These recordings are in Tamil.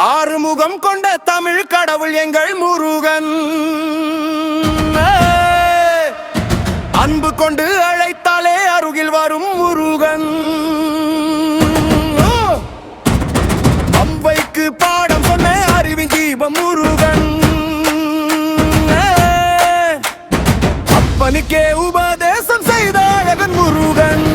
ஆறுமுகம் கொண்ட தமிழ் கடவுள் எங்கள் முருகன். அன்பு கொண்டு அழைத்தாலே அருகில் வரும் முருகன். அம்பைக்கு பாடம் சொன்ன அறிவின் தீபம் முருகன். அப்பனுக்கே உபதேசம் செய்த அழகன் முருகன்.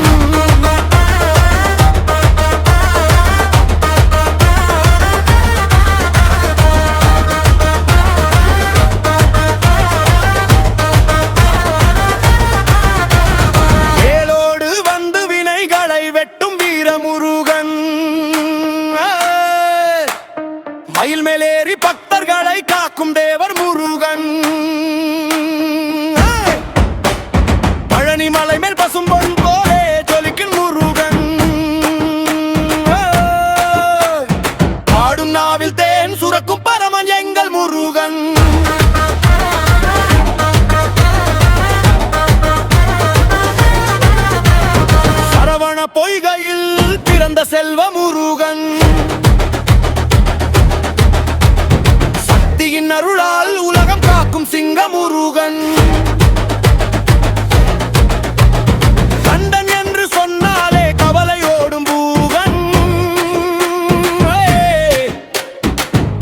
மயில் மேலேறி பக்தர்களை காக்கும் தேவர் முருகன். பழனி மலை மேல் பசும்பொன் போலே ஜொலிக்கும் முருகன். பாடும் நாவில் தேன் சுரக்கும் பரமன் எங்கள் முருகன். சரவண பொய்கையில் பிறந்த செல்வ முருகன். அருளால் உலகம் காக்கும் சிங்க முருகன். கண்டன் என்று சொன்னாலே கவலை ஓடும் பூகன்.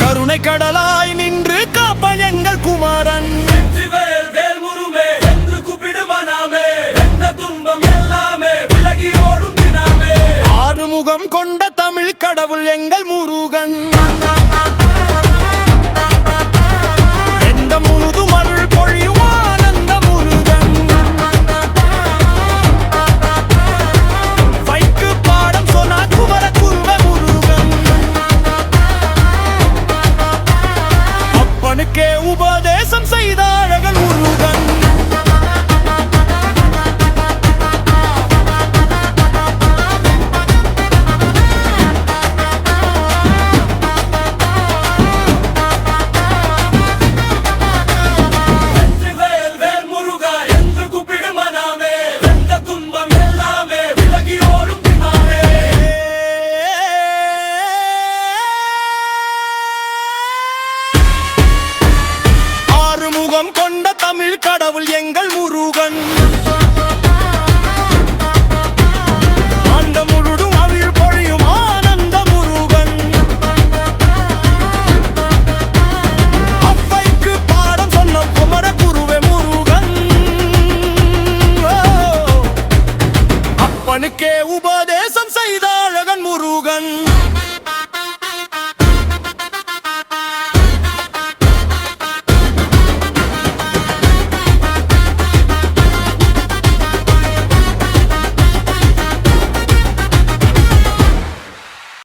கருணை கடலாய் நின்று காப்பன் எங்கள் குமாரன். ஆறுமுகம் கொண்ட தமிழ் கடவுள் எங்கள் முருகன்.